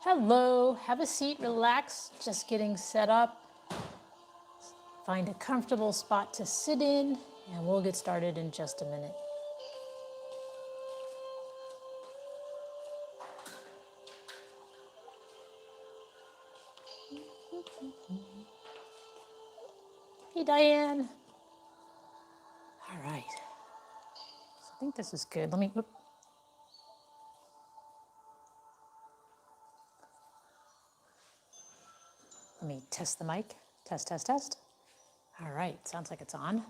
Hello, have a seat, relax, just getting set up. Find a comfortable spot to sit in, and we'll get started in just a minute. Hey, Diane. All right. So I think this is good. Let me test the mic. Test, test, test. All right, sounds like it's on.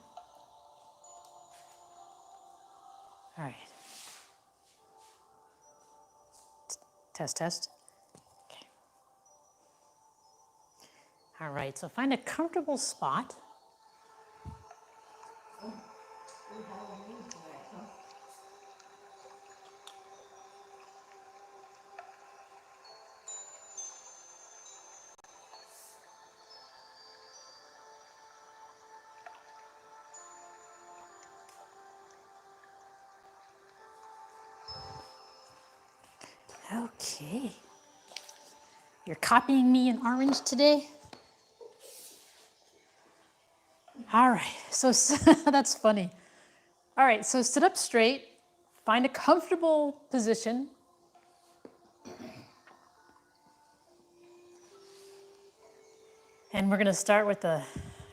All right. Test, test. Okay. All right, so find a comfortable spot. Okay. You're copying me in orange today? All right, so that's funny. All right, so sit up straight, find a comfortable position. And we're gonna start with a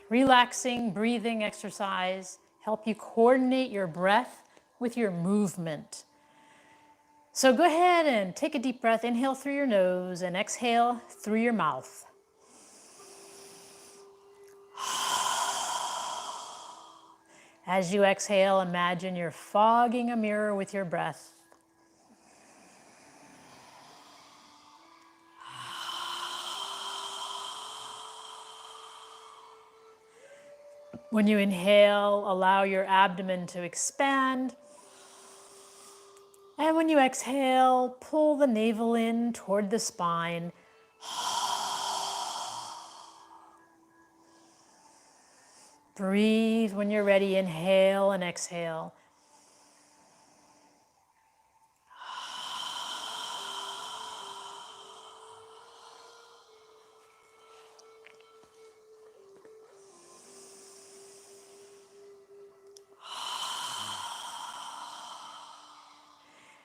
relaxing breathing exercise, help you coordinate your breath with your movement. So go ahead and take a deep breath, inhale through your nose and exhale through your mouth. As you exhale, imagine you're fogging a mirror with your breath. When you inhale, allow your abdomen to expand. And when you exhale, pull the navel in toward the spine. Breathe when you're ready, inhale and exhale.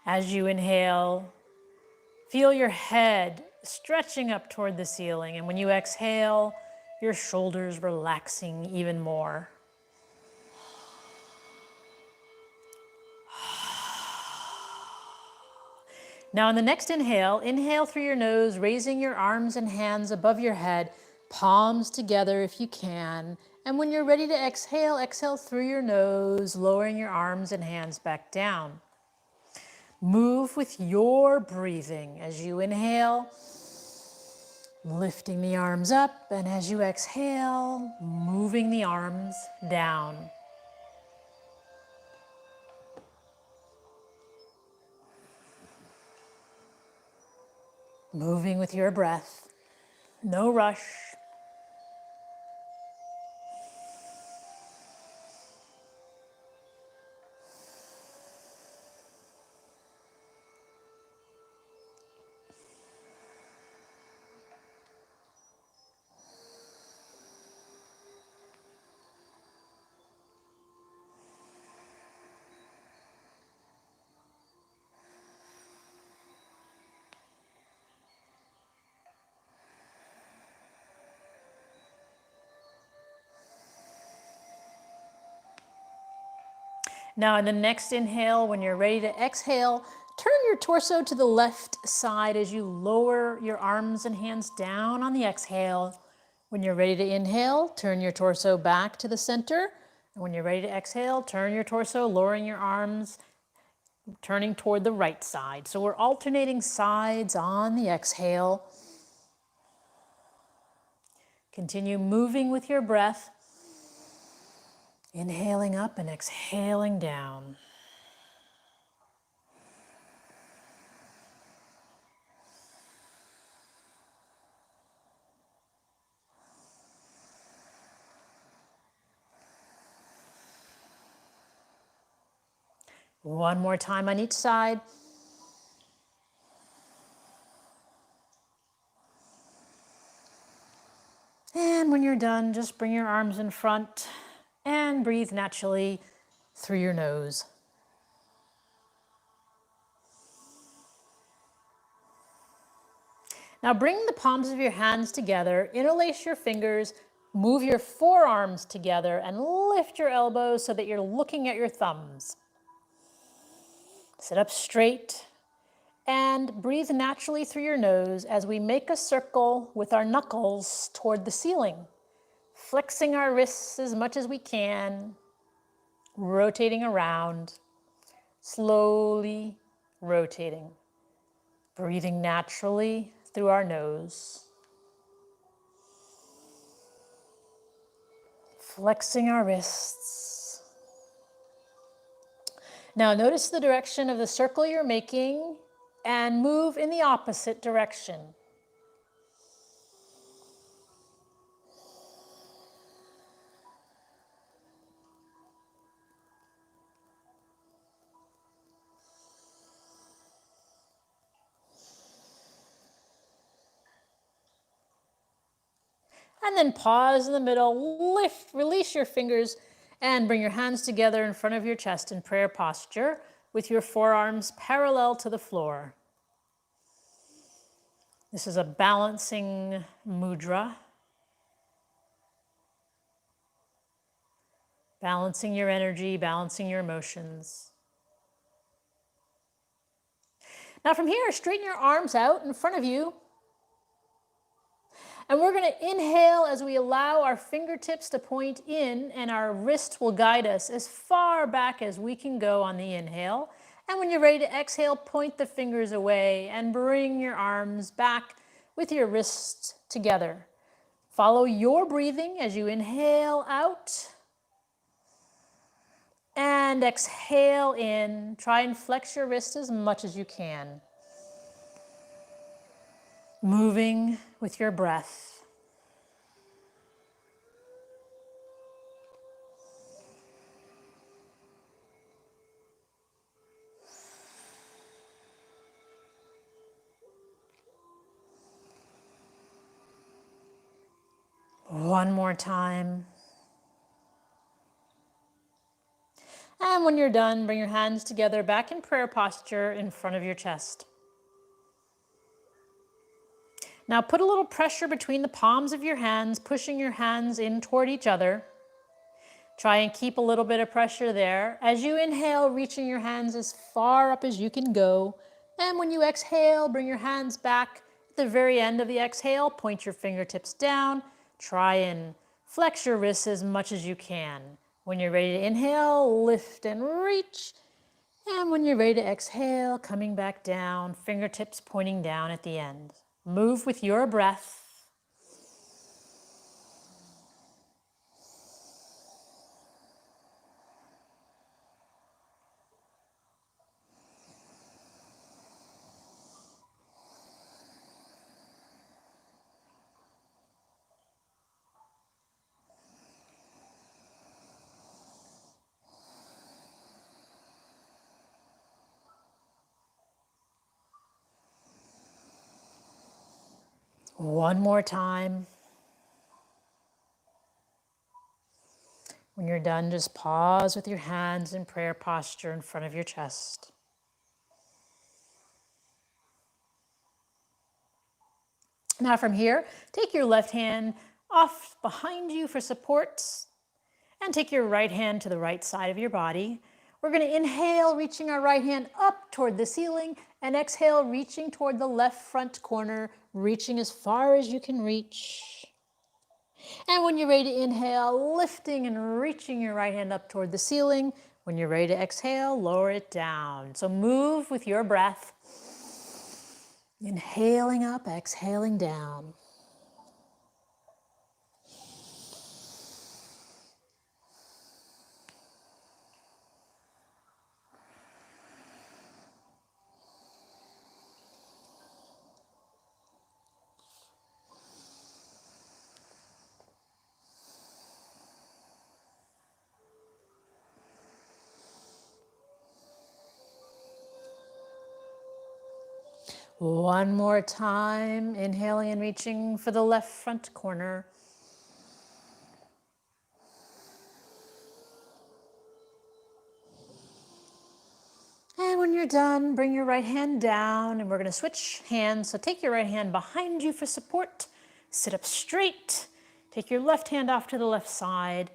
As you inhale, feel your head stretching up toward the ceiling. And when you exhale, your shoulders relaxing even more. Now on the next inhale, inhale through your nose, raising your arms and hands above your head, palms together if you can. And when you're ready to exhale, exhale through your nose, lowering your arms and hands back down. Move with your breathing. As you inhale, lifting the arms up, and as you exhale, moving the arms down. Moving with your breath, no rush. Now in the next inhale, when you're ready to exhale, turn your torso to the left side as you lower your arms and hands down on the exhale. When you're ready to inhale, turn your torso back to the center. And when you're ready to exhale, turn your torso, lowering your arms, turning toward the right side. So we're alternating sides on the exhale. Continue moving with your breath. Inhaling up and exhaling down. One more time on each side. And when you're done, just bring your arms in front and breathe naturally through your nose. Now bring the palms of your hands together, interlace your fingers, move your forearms together, and lift your elbows so that you're looking at your thumbs. Sit up straight and breathe naturally through your nose as we make a circle with our knuckles toward the ceiling, flexing our wrists as much as we can, rotating around, slowly rotating, breathing naturally through our nose, flexing our wrists. Now notice the direction of the circle you're making and move in the opposite direction. And then pause in the middle, release your fingers, and bring your hands together in front of your chest in prayer posture with your forearms parallel to the floor. This is a balancing mudra. Balancing your energy, balancing your emotions. Now from here, straighten your arms out in front of you. And we're going to inhale as we allow our fingertips to point in, and our wrist will guide us as far back as we can go on the inhale. And when you're ready to exhale, point the fingers away and bring your arms back with your wrists together. Follow your breathing as you inhale out and exhale in. Try and flex your wrist as much as you can. Moving with your breath. One more time. And when you're done, bring your hands together back in prayer posture in front of your chest. Now put a little pressure between the palms of your hands, pushing your hands in toward each other. Try and keep a little bit of pressure there. As you inhale, reaching your hands as far up as you can go. And when you exhale, bring your hands back. At the very end of the exhale, point your fingertips down. Try and flex your wrists as much as you can. When you're ready to inhale, lift and reach. And when you're ready to exhale, coming back down, fingertips pointing down at the end. Move with your breath. One more time. When you're done, just pause with your hands in prayer posture in front of your chest. Now from here, take your left hand off behind you for support and take your right hand to the right side of your body. We're going to inhale, reaching our right hand up toward the ceiling, and exhale, reaching toward the left front corner, reaching as far as you can reach. And when you're ready to inhale, lifting and reaching your right hand up toward the ceiling. When you're ready to exhale, lower it down. So move with your breath. Inhaling up, exhaling down. One more time, inhaling and reaching for the left front corner. you're done, bring your right hand down and we're going to switch hands. So take your right hand behind you for support. Sit up straight. Take your left hand off to the left side.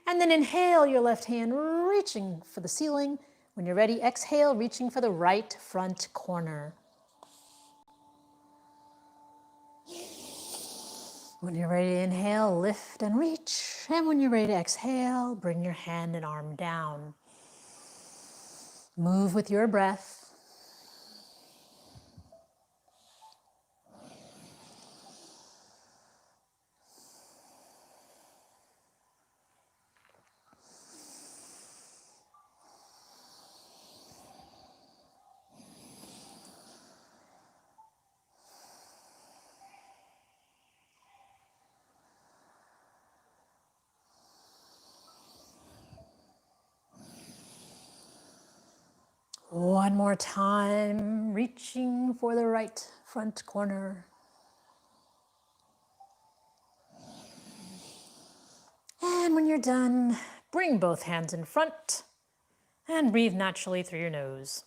And then inhale your left hand, reaching for the ceiling. When you're ready, exhale, reaching for the right front corner. When you're ready to inhale, lift and reach. And when you're ready to exhale, bring your hand and arm down. Move with your breath. One more time, reaching for the right front corner. And when you're done, bring both hands in front and breathe naturally through your nose.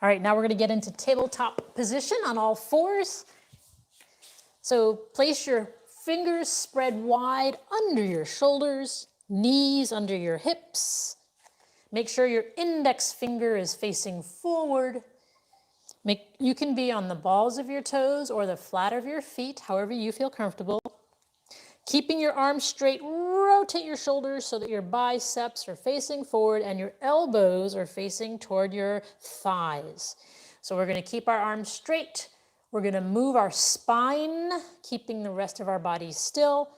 All right, now we're going to get into tabletop position on all fours. So place your fingers spread wide under your shoulders, knees under your hips. Make sure your index finger is facing forward. You can be on the balls of your toes or the flat of your feet, however you feel comfortable. Keeping your arms straight, rotate your shoulders so that your biceps are facing forward and your elbows are facing toward your thighs. So we're going to keep our arms straight. We're going to move our spine, keeping the rest of our body still.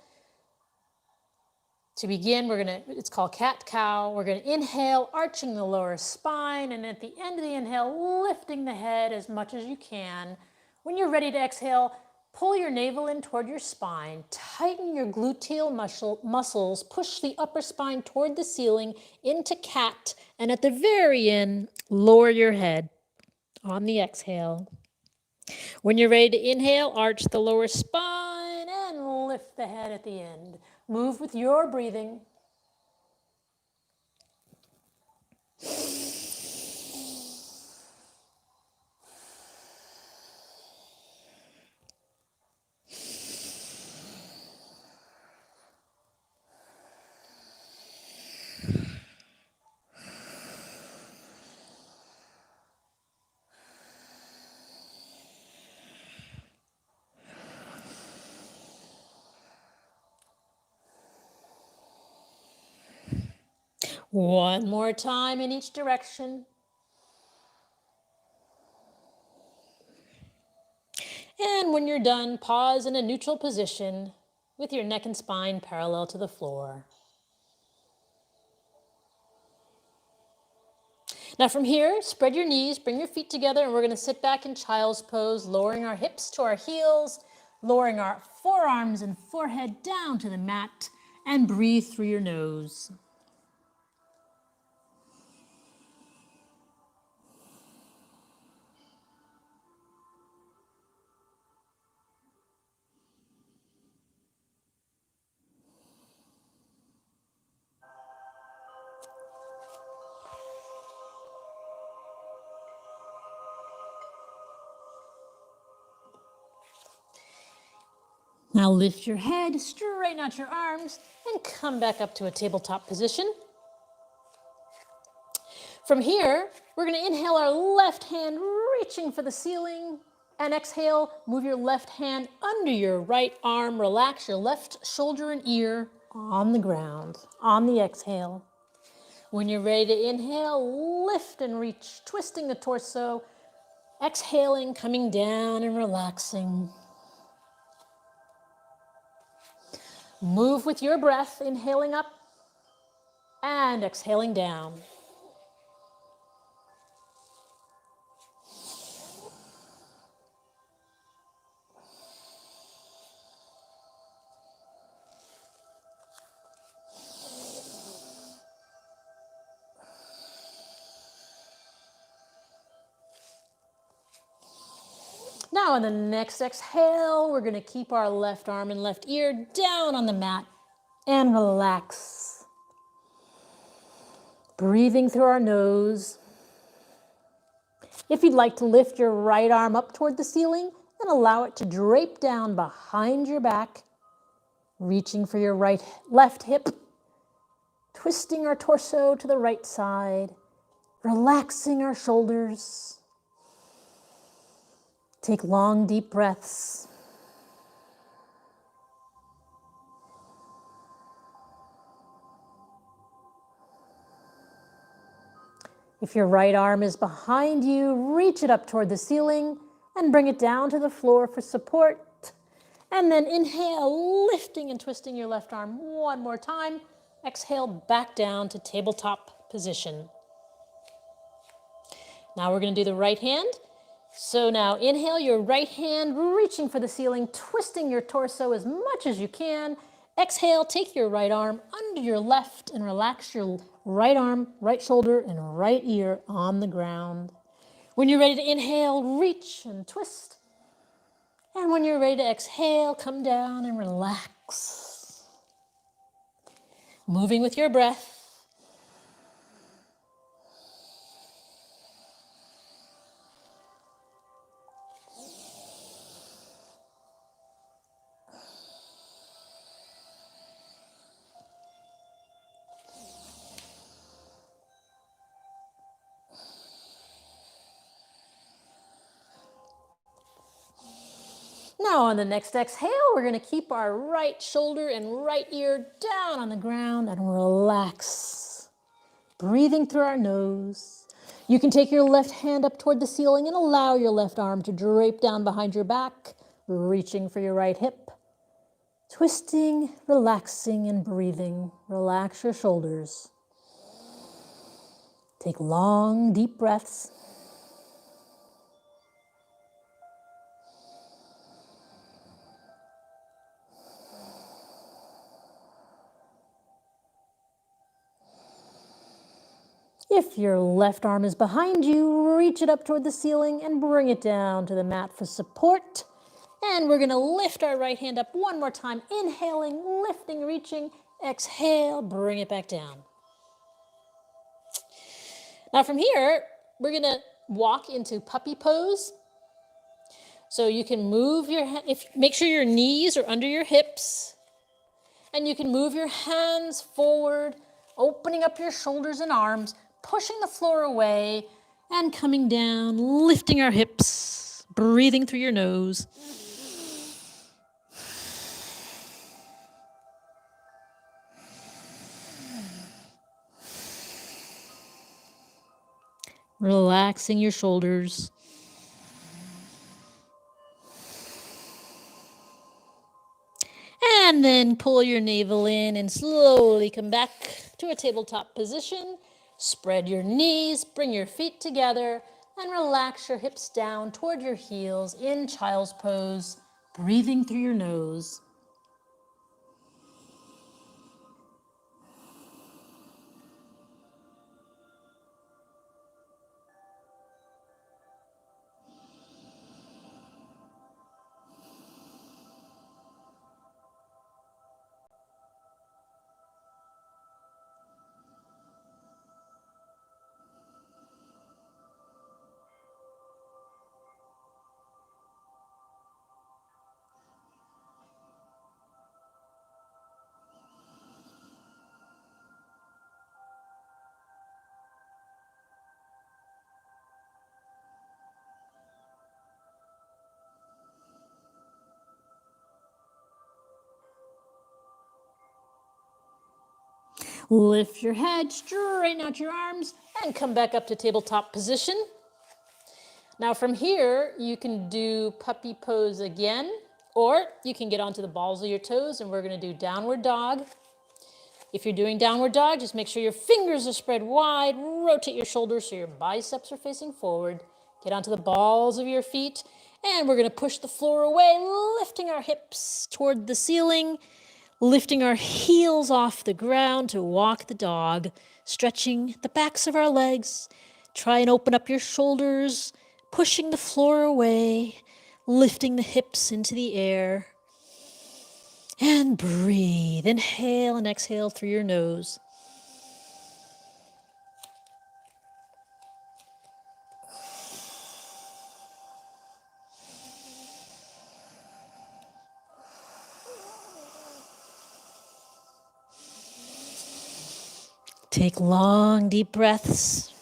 To begin, it's called cat-cow. We're going to inhale, arching the lower spine, and at the end of the inhale, lifting the head as much as you can. When you're ready to exhale, pull your navel in toward your spine, tighten your gluteal muscles, push the upper spine toward the ceiling into cat, and at the very end, lower your head on the exhale. When you're ready to inhale, arch the lower spine and lift the head at the end. Move with your breathing. One more time in each direction. And when you're done, pause in a neutral position with your neck and spine parallel to the floor. Now from here, spread your knees, bring your feet together, and we're going to sit back in child's pose, lowering our hips to our heels, lowering our forearms and forehead down to the mat, and breathe through your nose. Now lift your head, straighten out your arms, and come back up to a tabletop position. From here, we're going to inhale our left hand, reaching for the ceiling, and exhale, move your left hand under your right arm, relax your left shoulder and ear on the ground, on the exhale. When you're ready to inhale, lift and reach, twisting the torso, exhaling, coming down and relaxing. Move with your breath, inhaling up and exhaling down. Now on the next exhale, we're going to keep our left arm and left ear down on the mat and relax. Breathing through our nose. If you'd like to lift your right arm up toward the ceiling and allow it to drape down behind your back, reaching for your left hip, twisting our torso to the right side, relaxing our shoulders. Take long, deep breaths. If your right arm is behind you, reach it up toward the ceiling and bring it down to the floor for support. And then inhale, lifting and twisting your left arm one more time. Exhale, back down to tabletop position. Now we're going to do the right hand. So now inhale your right hand, reaching for the ceiling, twisting your torso as much as you can. Exhale, take your right arm under your left and relax your right arm, right shoulder, and right ear on the ground. When you're ready to inhale, reach and twist. And when you're ready to exhale, come down and relax. Moving with your breath. Now on the next exhale, we're going to keep our right shoulder and right ear down on the ground and relax. Breathing through our nose. You can take your left hand up toward the ceiling and allow your left arm to drape down behind your back, reaching for your right hip. Twisting, relaxing, and breathing. Relax your shoulders. Take long, deep breaths. If your left arm is behind you, reach it up toward the ceiling and bring it down to the mat for support. And we're going to lift our right hand up one more time, inhaling, lifting, reaching. Exhale, bring it back down. Now from here, we're going to walk into puppy pose. So you can move your make sure your knees are under your hips. And you can move your hands forward, opening up your shoulders and arms, pushing the floor away and coming down, lifting our hips, breathing through your nose. Relaxing your shoulders. And then pull your navel in and slowly come back to a tabletop position. Spread your knees, bring your feet together, and relax your hips down toward your heels in child's pose, breathing through your nose. Lift your head, straighten out your arms, and come back up to tabletop position. Now from here, you can do puppy pose again, or you can get onto the balls of your toes, and we're going to do downward dog. If you're doing downward dog, just make sure your fingers are spread wide, rotate your shoulders so your biceps are facing forward. Get onto the balls of your feet, and we're going to push the floor away, lifting our hips toward the ceiling, lifting our heels off the ground to walk the dog, stretching the backs of our legs. Try and open up your shoulders, pushing the floor away, lifting the hips into the air. And breathe. Inhale and exhale through your nose. Take long, deep breaths.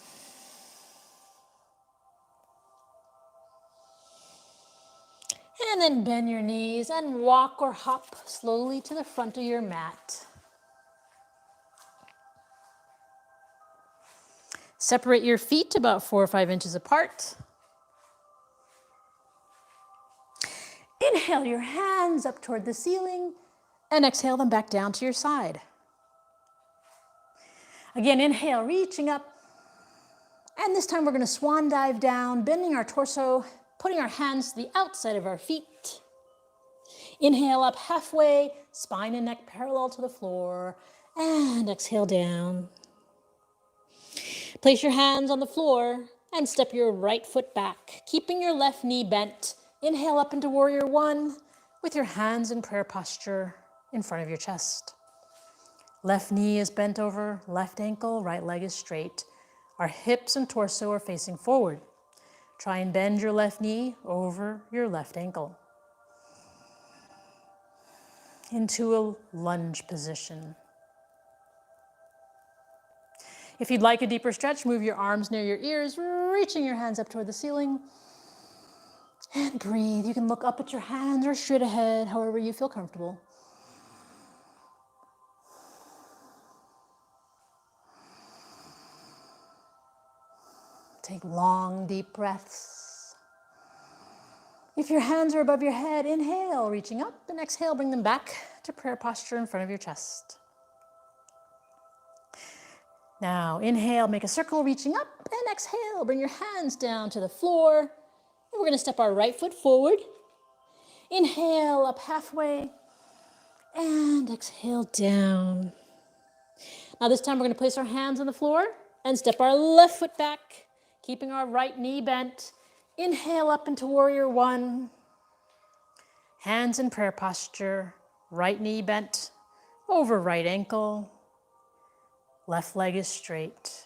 And then bend your knees and walk or hop slowly to the front of your mat. Separate your feet about 4 or 5 inches apart. Inhale your hands up toward the ceiling and exhale them back down to your side. Again, inhale, reaching up. And this time we're going to swan dive down, bending our torso, putting our hands to the outside of our feet. Inhale up halfway, spine and neck parallel to the floor, and exhale down. Place your hands on the floor and step your right foot back, keeping your left knee bent. Inhale up into warrior one with your hands in prayer posture in front of your chest. Left knee is bent over, left ankle, right leg is straight. Our hips and torso are facing forward. Try and bend your left knee over your left ankle. Into a lunge position. If you'd like a deeper stretch, move your arms near your ears, reaching your hands up toward the ceiling. And breathe. You can look up at your hands or straight ahead, however you feel comfortable. Take long, deep breaths. If your hands are above your head, inhale, reaching up, and exhale, bring them back to prayer posture in front of your chest. Now, inhale, make a circle, reaching up, and exhale, bring your hands down to the floor. And we're going to step our right foot forward. Inhale, up halfway, and exhale down. Now this time we're going to place our hands on the floor and step our left foot back, keeping our right knee bent. Inhale up into warrior one. Hands in prayer posture, right knee bent over right ankle. Left leg is straight.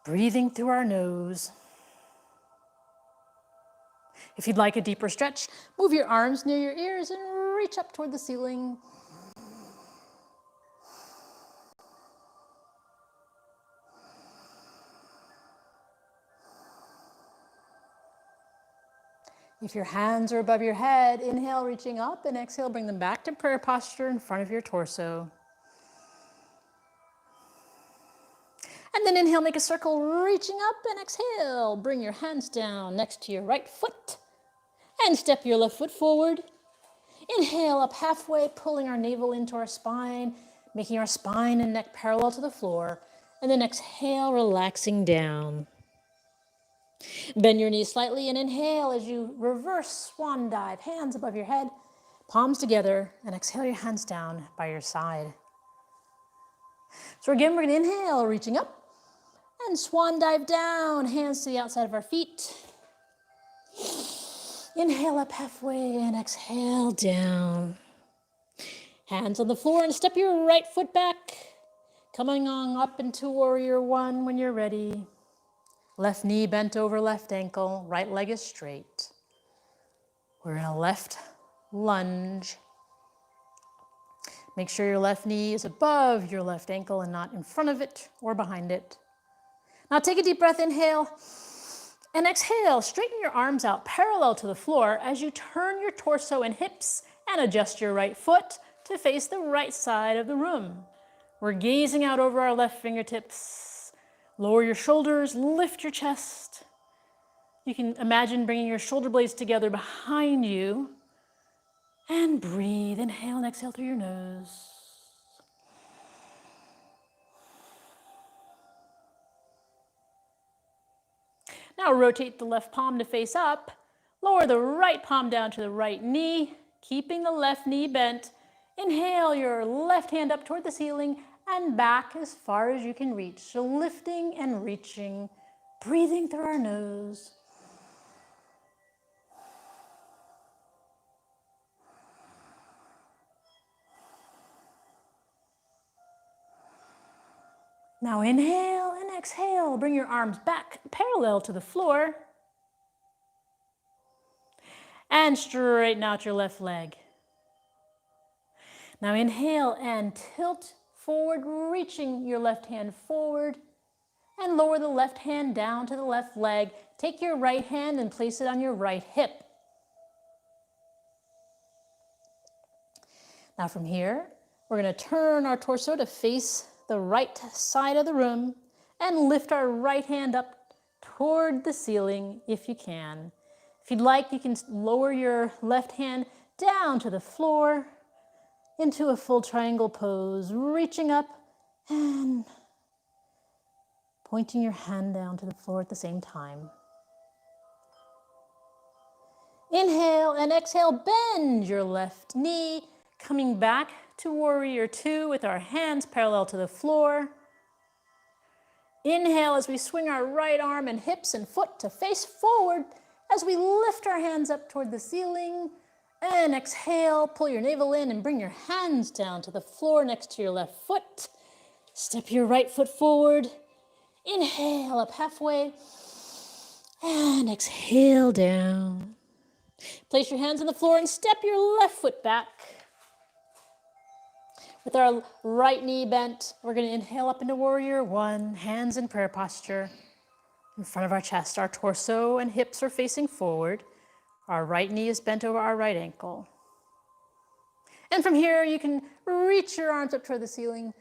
Breathing through our nose. If you'd like a deeper stretch, move your arms near your ears and reach up toward the ceiling. If your hands are above your head, inhale, reaching up, and exhale, bring them back to prayer posture in front of your torso. And then inhale, make a circle, reaching up, and exhale. Bring your hands down next to your right foot and step your left foot forward. Inhale up halfway, pulling our navel into our spine, making our spine and neck parallel to the floor. And then exhale, relaxing down. Bend your knees slightly and inhale as you reverse swan dive, hands above your head, palms together, and exhale your hands down by your side. So again, we're going to inhale, reaching up, and swan dive down, hands to the outside of our feet. Inhale up halfway and exhale down. Hands on the floor and step your right foot back, coming on up into warrior one when you're ready. Left knee bent over left ankle, right leg is straight. We're in a left lunge. Make sure your left knee is above your left ankle and not in front of it or behind it. Now take a deep breath, inhale, and exhale. Straighten your arms out parallel to the floor as you turn your torso and hips and adjust your right foot to face the right side of the room. We're gazing out over our left fingertips. Lower your shoulders, lift your chest. You can imagine bringing your shoulder blades together behind you. And breathe, inhale and exhale through your nose. Now rotate the left palm to face up. Lower the right palm down to the right knee, keeping the left knee bent. Inhale your left hand up toward the ceiling and back as far as you can reach. So lifting and reaching, breathing through our nose. Now inhale and exhale. Bring your arms back parallel to the floor. And straighten out your left leg. Now inhale and tilt forward, reaching your left hand forward, and lower the left hand down to the left leg. Take your right hand and place it on your right hip. Now from here, we're going to turn our torso to face the right side of the room and lift our right hand up toward the ceiling if you can. If you'd like, you can lower your left hand down to the floor into a full triangle pose, reaching up and pointing your hand down to the floor at the same time. Inhale and exhale, bend your left knee, coming back to warrior two with our hands parallel to the floor. Inhale as we swing our right arm and hips and foot to face forward as we lift our hands up toward the ceiling. And exhale, pull your navel in and bring your hands down to the floor next to your left foot. Step your right foot forward. Inhale up halfway. And exhale down. Place your hands on the floor and step your left foot back. With our right knee bent, we're going to inhale up into warrior one, hands in prayer posture. In front of our chest, our torso and hips are facing forward. Our right knee is bent over our right ankle. And from here, you can reach your arms up toward the ceiling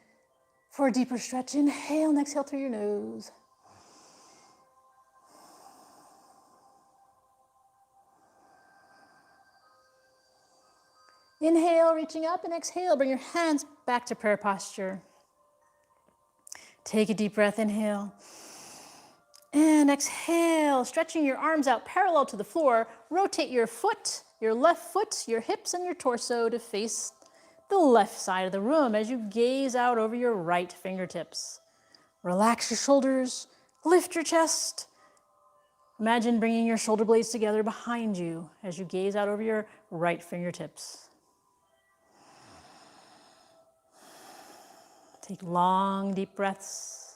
for a deeper stretch. Inhale and exhale through your nose. Inhale, reaching up, and exhale. Bring your hands back to prayer posture. Take a deep breath, inhale. And exhale, stretching your arms out parallel to the floor. Rotate your foot, your left foot, your hips, and your torso to face the left side of the room as you gaze out over your right fingertips. Relax your shoulders, lift your chest. Imagine bringing your shoulder blades together behind you as you gaze out over your right fingertips. Take long, deep breaths.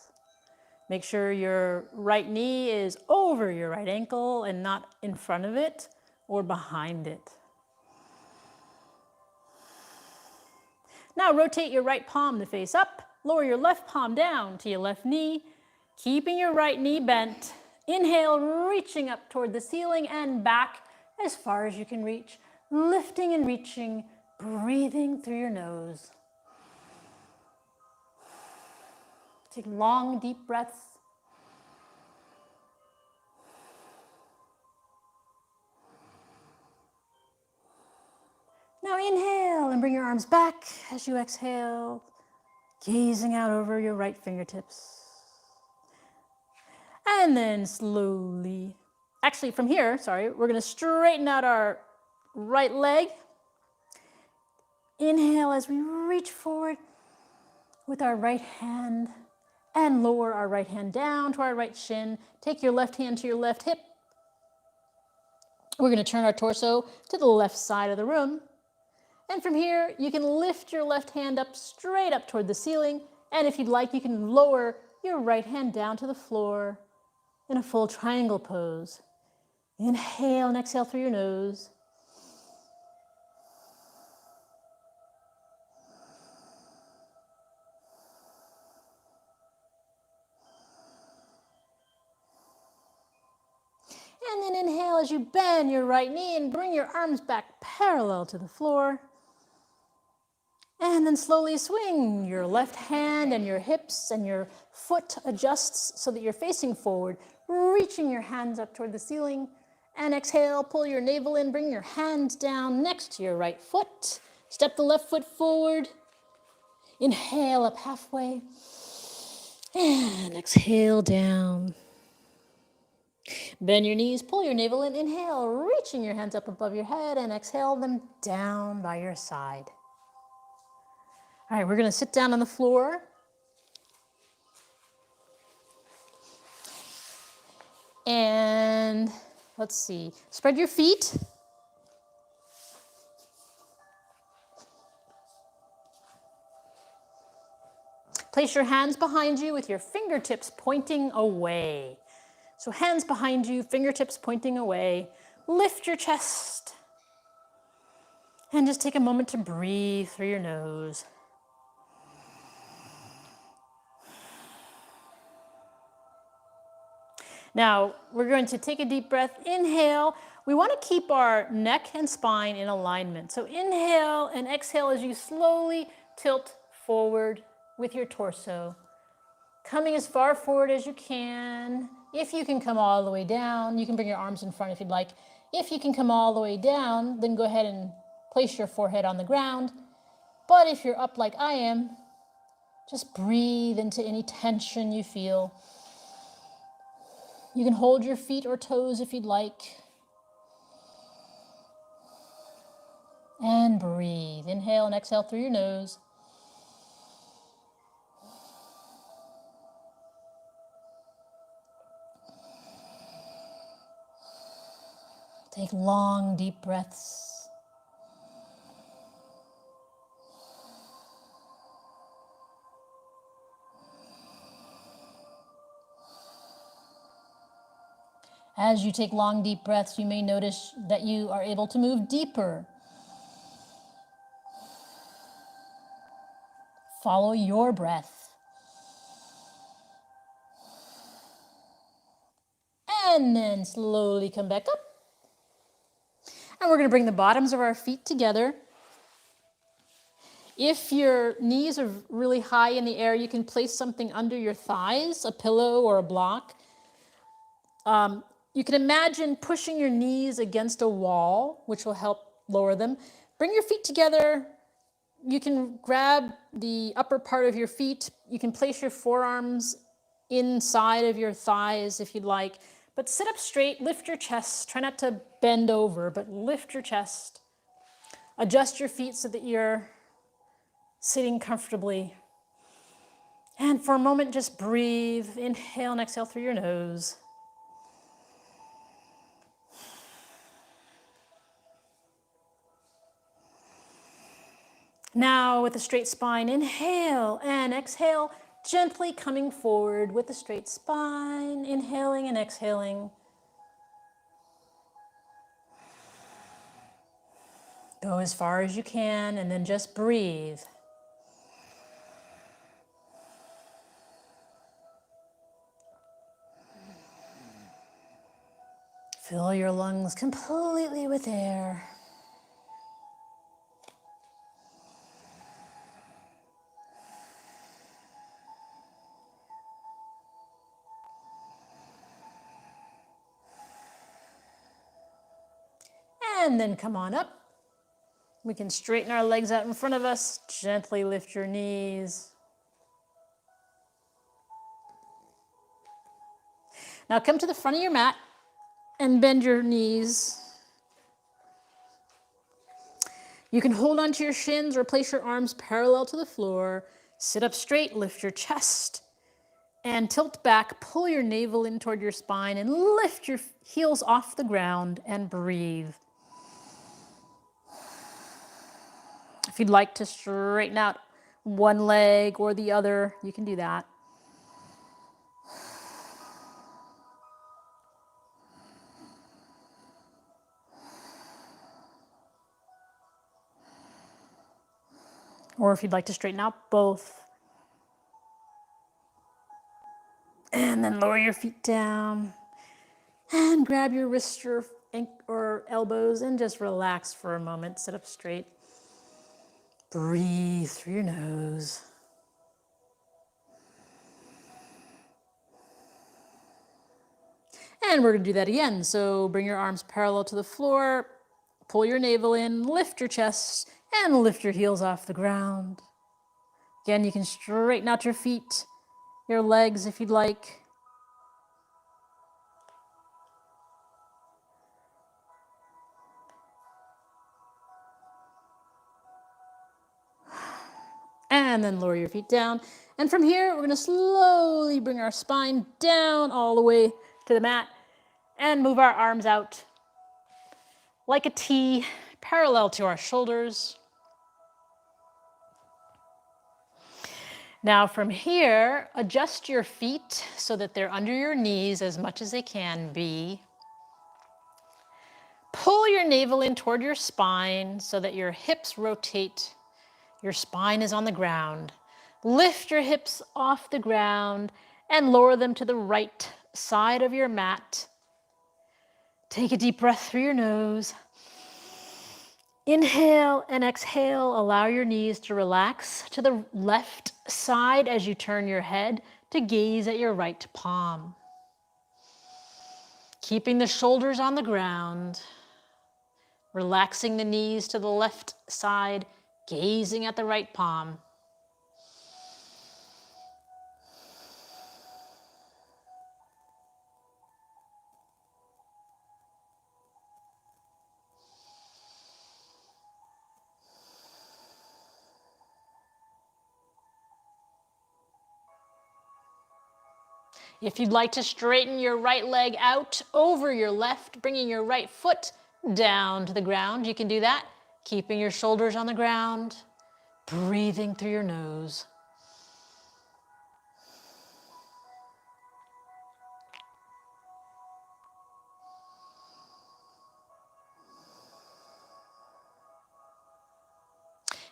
Make sure your right knee is over your right ankle and not in front of it or behind it. Now rotate your right palm to face up. Lower your left palm down to your left knee, keeping your right knee bent. Inhale, reaching up toward the ceiling and back as far as you can reach. Lifting and reaching, breathing through your nose. Take long, deep breaths. Now inhale and bring your arms back as you exhale, gazing out over your right fingertips. And then slowly, actually from here, we're going to straighten out our right leg. Inhale as we reach forward with our right hand and lower our right hand down to our right shin. Take your left hand to your left hip. We're going to turn our torso to the left side of the room. And from here, you can lift your left hand up straight up toward the ceiling. And if you'd like, you can lower your right hand down to the floor in a full triangle pose. Inhale and exhale through your nose. And then inhale as you bend your right knee and bring your arms back parallel to the floor. And then slowly swing your left hand and your hips and your foot adjusts so that you're facing forward, reaching your hands up toward the ceiling. And exhale, pull your navel in, bring your hands down next to your right foot. Step the left foot forward. Inhale up halfway. And exhale down. Bend your knees, pull your navel in, inhale, reaching your hands up above your head, and exhale them down by your side. All right, we're going to sit down on the floor. And let's see, spread your feet. Place your hands behind you with your fingertips pointing away. So hands behind you, fingertips pointing away. Lift your chest. And just take a moment to breathe through your nose. Now, we're going to take a deep breath. Inhale. We want to keep our neck and spine in alignment. So inhale and exhale as you slowly tilt forward with your torso. Coming as far forward as you can. If you can come all the way down, you can bring your arms in front if you'd like. If you can come all the way down, then go ahead and place your forehead on the ground. But if you're up like I am, just breathe into any tension you feel. You can hold your feet or toes if you'd like. And breathe. Inhale and exhale through your nose. Take long, deep breaths. As you take long, deep breaths, you may notice that you are able to move deeper. Follow your breath. And then slowly come back up. And we're going to bring the bottoms of our feet together. If your knees are really high in the air, you can place something under your thighs, a pillow or a block. You can imagine pushing your knees against a wall, which will help lower them. Bring your feet together. You can grab the upper part of your feet. You can place your forearms inside of your thighs if you'd like. But sit up straight, lift your chest. Try not to bend over, but lift your chest. Adjust your feet so that you're sitting comfortably. And for a moment, just breathe. Inhale and exhale through your nose. Now with a straight spine, inhale and exhale, gently coming forward with a straight spine, inhaling and exhaling. Go as far as you can and then just breathe. Fill your lungs completely with air. And then come on up. We can straighten our legs out in front of us. Gently lift your knees. Now come to the front of your mat and bend your knees. You can hold onto your shins or place your arms parallel to the floor. Sit up straight, lift your chest, and tilt back. Pull your navel in toward your spine and lift your heels off the ground and breathe. If you'd like to straighten out one leg or the other, you can do that. Or if you'd like to straighten out both. And then lower your feet down and grab your wrists or elbows and just relax for a moment. Sit up straight. Breathe through your nose. And we're going to do that again. So bring your arms parallel to the floor, pull your navel in, lift your chest, and lift your heels off the ground. Again, you can straighten out your feet, your legs if you'd like. And then lower your feet down. And from here, we're going to slowly bring our spine down all the way to the mat and move our arms out like a T, parallel to our shoulders. Now from here, adjust your feet so that they're under your knees as much as they can be. Pull your navel in toward your spine so that your hips rotate. Your spine is on the ground. Lift your hips off the ground and lower them to the right side of your mat. Take a deep breath through your nose. Inhale and exhale. Allow your knees to relax to the left side as you turn your head to gaze at your right palm. Keeping the shoulders on the ground. Relaxing the knees to the left side, gazing at the right palm. If you'd like to straighten your right leg out over your left, bringing your right foot down to the ground, you can do that. Keeping your shoulders on the ground, breathing through your nose.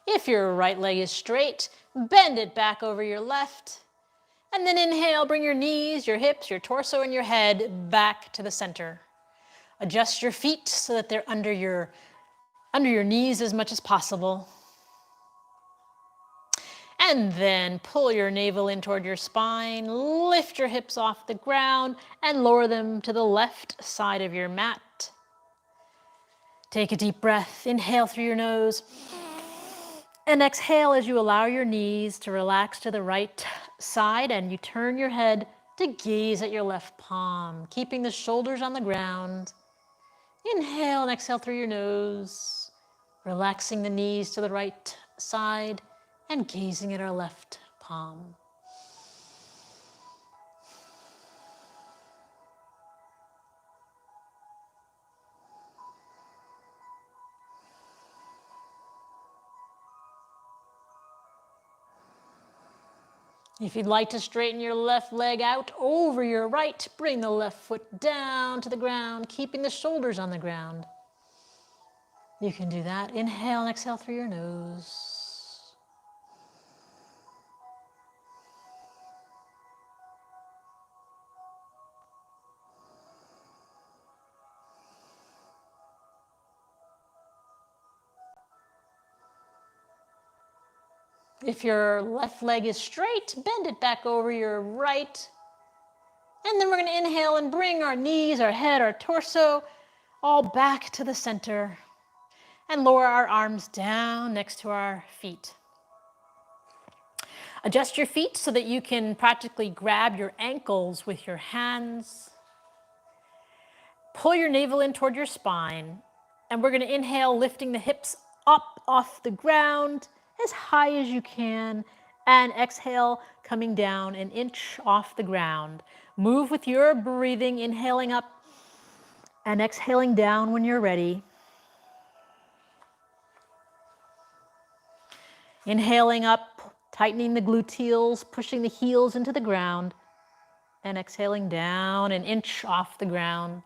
If your right leg is straight, bend it back over your left. And then inhale, bring your knees, your hips, your torso, and your head back to the center. Adjust your feet so that they're under your knees as much as possible. And then pull your navel in toward your spine, lift your hips off the ground, and lower them to the left side of your mat. Take a deep breath, inhale through your nose, and exhale as you allow your knees to relax to the right side and you turn your head to gaze at your left palm, keeping the shoulders on the ground. Inhale and exhale through your nose, relaxing the knees to the right side and gazing at our left palm. If you'd like to straighten your left leg out over your right, bring the left foot down to the ground, keeping the shoulders on the ground. You can do that. Inhale and exhale through your nose. If your left leg is straight, bend it back over your right. And then we're going to inhale and bring our knees, our head, our torso all back to the center. And lower our arms down next to our feet. Adjust your feet so that you can practically grab your ankles with your hands. Pull your navel in toward your spine. And we're going to inhale, lifting the hips up off the ground as high as you can, and exhale, coming down an inch off the ground. Move with your breathing, inhaling up and exhaling down when you're ready. Inhaling up, tightening the gluteals, pushing the heels into the ground, and exhaling down an inch off the ground.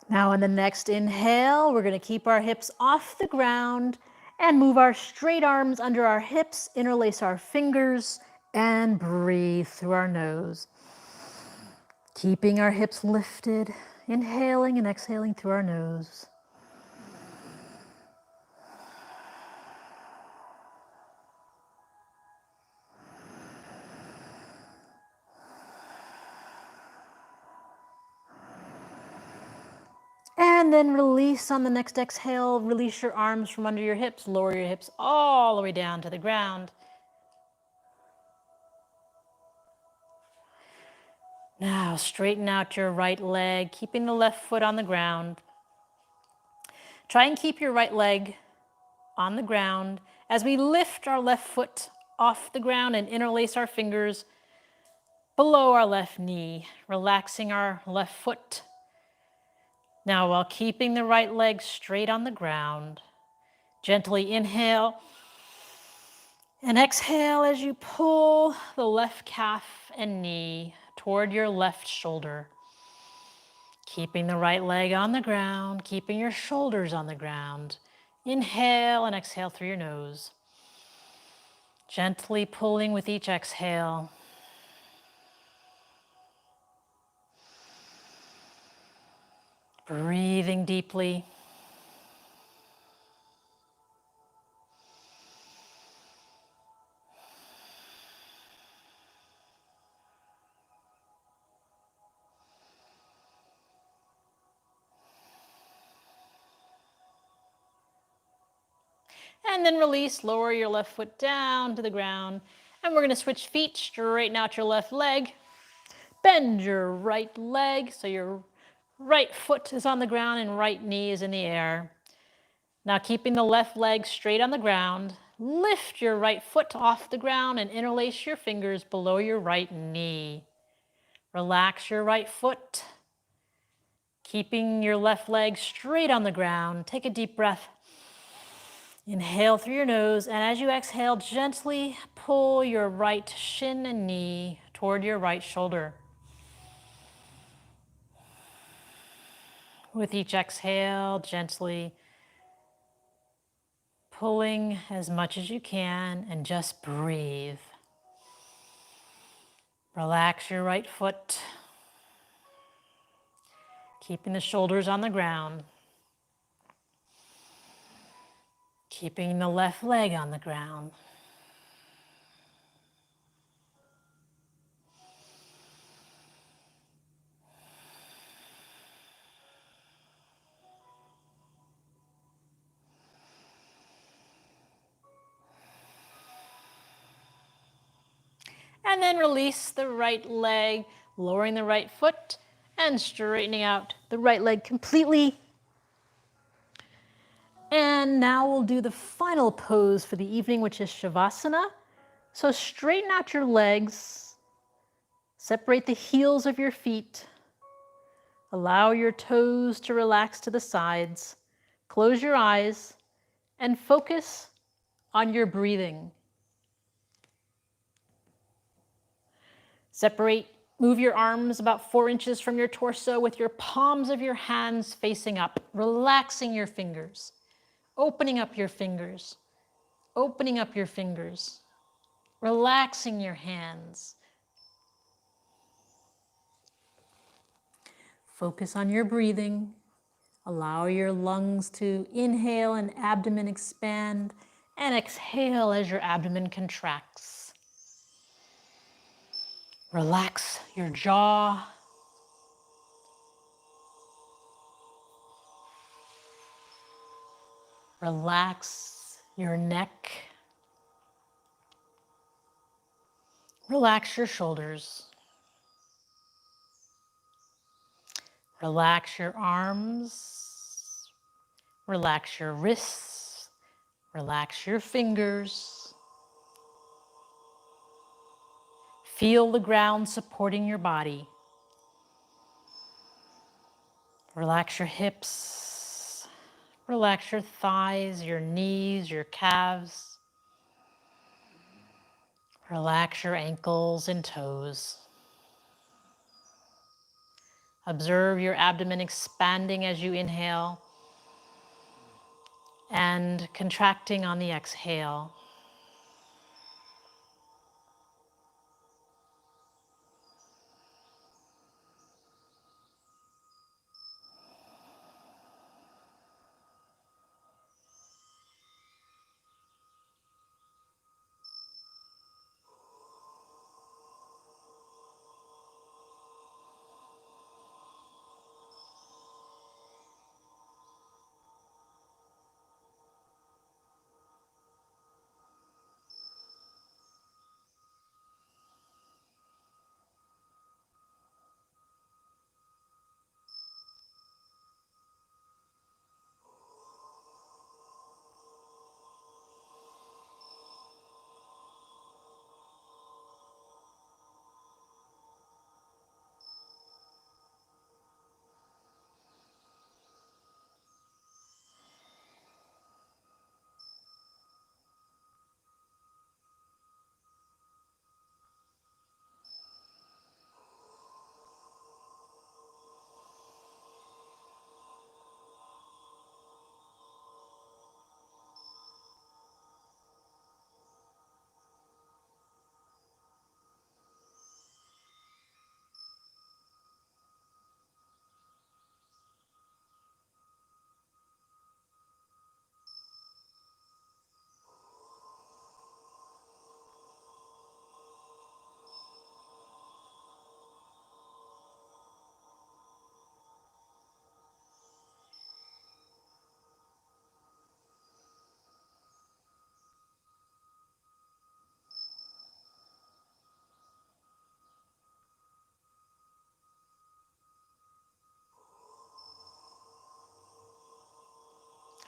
Now on the next inhale, we're going to keep our hips off the ground and move our straight arms under our hips, interlace our fingers, and breathe through our nose. Keeping our hips lifted, inhaling and exhaling through our nose. And then release on the next exhale. Release your arms from under your hips. Lower your hips all the way down to the ground. Now straighten out your right leg, keeping the left foot on the ground. Try and keep your right leg on the ground as we lift our left foot off the ground and interlace our fingers below our left knee, relaxing our left foot. Now, while keeping the right leg straight on the ground, gently inhale and exhale as you pull the left calf and knee toward your left shoulder. Keeping the right leg on the ground, keeping your shoulders on the ground. Inhale and exhale through your nose. Gently pulling with each exhale. Breathing deeply. And then release, lower your left foot down to the ground. And we're gonna switch feet, straighten out your left leg. Bend your right leg so your right foot is on the ground and right knee is in the air. Now keeping the left leg straight on the ground, lift your right foot off the ground and interlace your fingers below your right knee. Relax your right foot. Keeping your left leg straight on the ground. Take a deep breath. Inhale through your nose, and as you exhale, gently pull your right shin and knee toward your right shoulder. With each exhale, gently pulling as much as you can, and just breathe. Relax your right foot, keeping the shoulders on the ground. Keeping the left leg on the ground. And then release the right leg, lowering the right foot and straightening out the right leg completely. And now we'll do the final pose for the evening, which is Shavasana. So straighten out your legs, separate the heels of your feet, allow your toes to relax to the sides, close your eyes, and focus on your breathing. Move your arms about 4 inches from your torso with your palms of your hands facing up, relaxing your fingers, opening up your fingers, opening up your fingers, relaxing your hands. Focus on your breathing. Allow your lungs to inhale and abdomen expand, and exhale as your abdomen contracts. Relax your jaw. Relax your neck. Relax your shoulders. Relax your arms. Relax your wrists. Relax your fingers. Feel the ground supporting your body. Relax your hips. Relax your thighs, your knees, your calves. Relax your ankles and toes. Observe your abdomen expanding as you inhale and contracting on the exhale.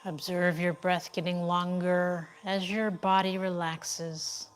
Observe your breath getting longer as your body relaxes.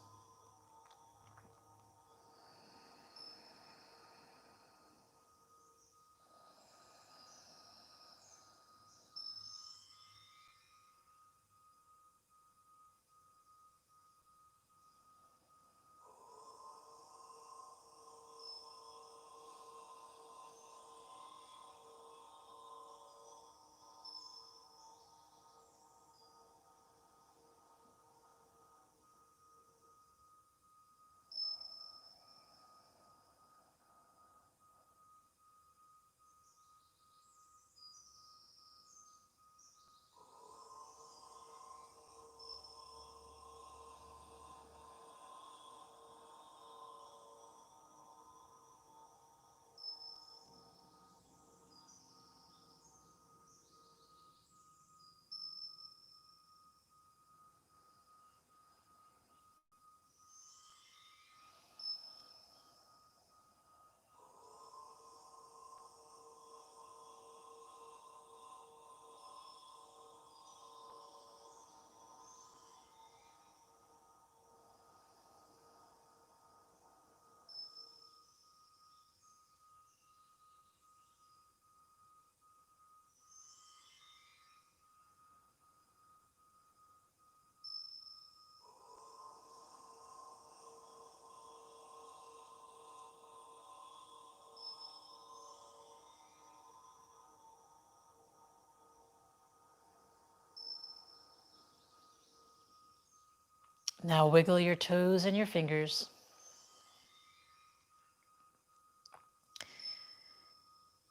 Now wiggle your toes and your fingers.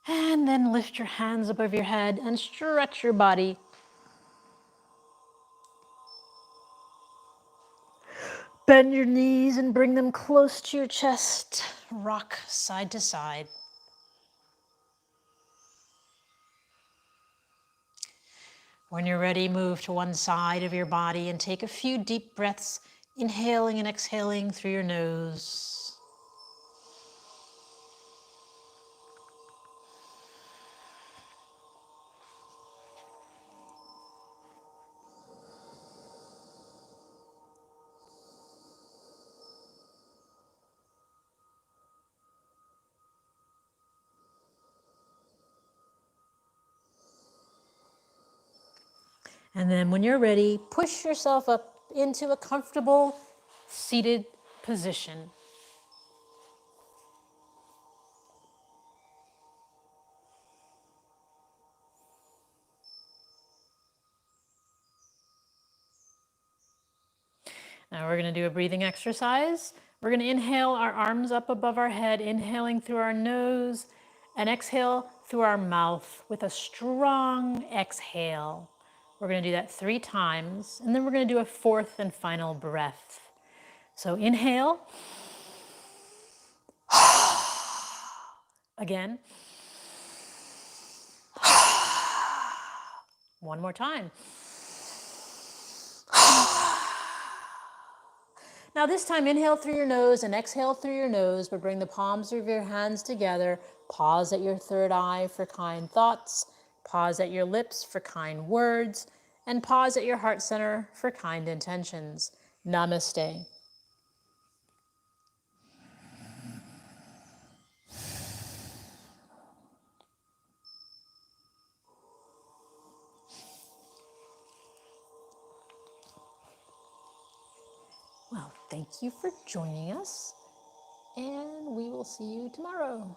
And then lift your hands above your head and stretch your body. Bend your knees and bring them close to your chest. Rock side to side. When you're ready, move to one side of your body and take a few deep breaths, inhaling and exhaling through your nose. And then when you're ready, push yourself up into a comfortable seated position. Now we're going to do a breathing exercise. We're going to inhale our arms up above our head, inhaling through our nose, and exhale through our mouth with a strong exhale. We're going to do that 3 times, and then we're going to do a 4th and final breath. So inhale. Again. One more time. Now this time, inhale through your nose and exhale through your nose, but bring the palms of your hands together. Pause at your third eye for kind thoughts. Pause at your lips for kind words. And pause at your heart center for kind intentions. Namaste. Well, thank you for joining us, and we will see you tomorrow.